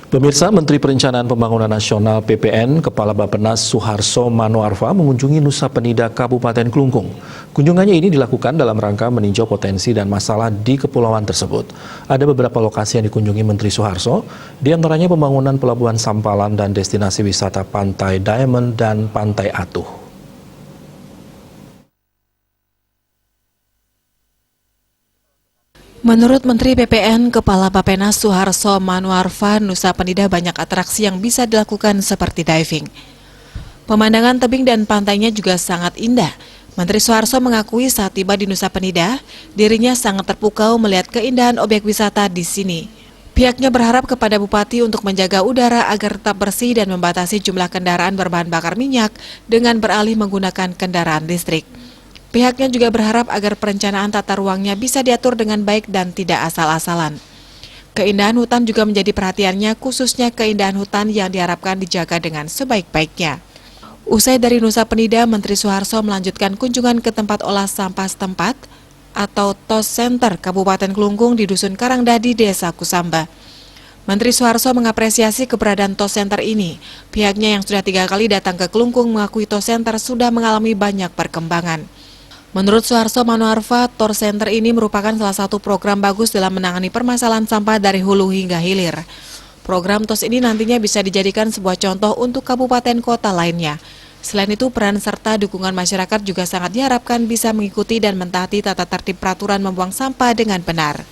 Pemirsa, Menteri Perencanaan Pembangunan Nasional PPN, Kepala Bappenas Suharso Manoarfa mengunjungi Nusa Penida, Kabupaten Klungkung. Kunjungannya ini dilakukan dalam rangka meninjau potensi dan masalah di kepulauan tersebut. Ada beberapa lokasi yang dikunjungi Menteri Suharso, di antaranya pembangunan Pelabuhan Sampalan dan destinasi wisata Pantai Diamond dan Pantai Atuh. Menurut Menteri PPN, Kepala Bappenas Suharso Manoarfa, Nusa Penida banyak atraksi yang bisa dilakukan seperti diving. Pemandangan tebing dan pantainya juga sangat indah. Menteri Suharso mengakui saat tiba di Nusa Penida, dirinya sangat terpukau melihat keindahan objek wisata di sini. Pihaknya berharap kepada Bupati untuk menjaga udara agar tetap bersih dan membatasi jumlah kendaraan berbahan bakar minyak dengan beralih menggunakan kendaraan listrik. Pihaknya juga berharap agar perencanaan tata ruangnya bisa diatur dengan baik dan tidak asal-asalan. Keindahan hutan juga menjadi perhatiannya, khususnya keindahan hutan yang diharapkan dijaga dengan sebaik-baiknya. Usai dari Nusa Penida, Menteri Suharso melanjutkan kunjungan ke tempat olah sampah setempat atau TOS Center Kabupaten Klungkung di Dusun Karangdadi, Desa Kusamba. Menteri Suharso mengapresiasi keberadaan TOS Center ini. Pihaknya yang sudah 3 kali datang ke Klungkung mengakui TOS Center sudah mengalami banyak perkembangan. Menurut Suharso Manoarfa, TOS Center ini merupakan salah satu program bagus dalam menangani permasalahan sampah dari hulu hingga hilir. Program TOS ini nantinya bisa dijadikan sebuah contoh untuk kabupaten kota lainnya. Selain itu, peran serta dukungan masyarakat juga sangat diharapkan bisa mengikuti dan mentaati tata tertib peraturan membuang sampah dengan benar.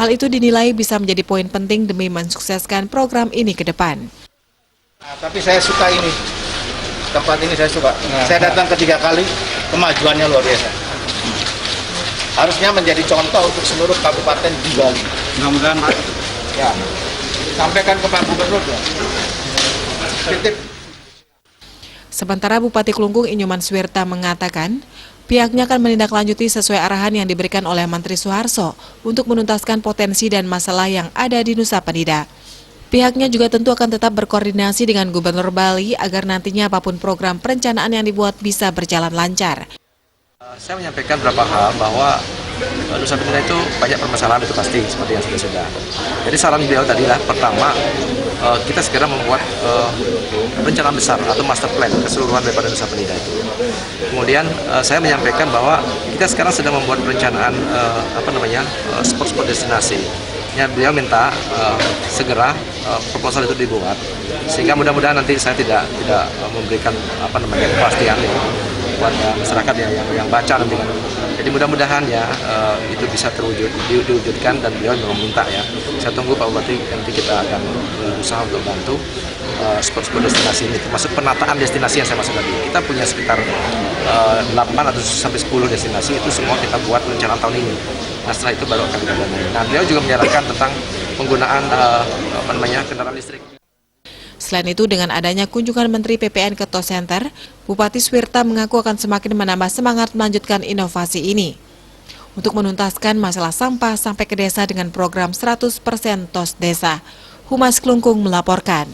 Hal itu dinilai bisa menjadi poin penting demi mensukseskan program ini ke depan. Tapi saya suka ini, tempat ini saya suka. Saya datang ketiga kali, kemajuannya luar biasa. Harusnya menjadi contoh untuk seluruh kabupaten di Bali. Mudah-mudahan ya, sampaikan ke Pak Gubernur ya. Titip. Sementara Bupati Klungkung Inyoman Swirta mengatakan, pihaknya akan menindaklanjuti sesuai arahan yang diberikan oleh Menteri Suharso untuk menuntaskan potensi dan masalah yang ada di Nusa Penida. Pihaknya juga tentu akan tetap berkoordinasi dengan Gubernur Bali agar nantinya apapun program perencanaan yang dibuat bisa berjalan lancar. Saya menyampaikan beberapa hal bahwa Nusa Penida itu banyak permasalahan, itu pasti seperti yang sudah. Jadi saran beliau tadi lah, pertama kita segera membuat rencana besar atau master plan keseluruhan daripada Nusa Penida itu. Kemudian saya menyampaikan bahwa kita sekarang sedang membuat perencanaan spot-spot destinasi. Ya, beliau minta segera proposal itu dibuat sehingga mudah-mudahan nanti saya tidak memberikan kepastian ya, buat masyarakat yang baca nanti kan. Jadi mudah-mudahan ya itu bisa diwujudkan dan beliau meminta ya. Saya tunggu Pak Bupati, nanti kita akan berusaha untuk bantu spot-spot destinasi ini, termasuk penataan destinasi yang saya maksud tadi. Kita punya sekitar 8 atau sampai 10 destinasi, itu semua kita buat rencana tahun ini. Nah, setelah itu baru akan kita danai. Nah, beliau juga menyarankan tentang penggunaan kendaraan listrik. Selain itu, dengan adanya kunjungan Menteri PPN ke TOS Center, Bupati Swirta mengaku akan semakin menambah semangat melanjutkan inovasi ini untuk menuntaskan masalah sampah sampai ke desa dengan program 100% TOS Desa. Humas Klungkung melaporkan.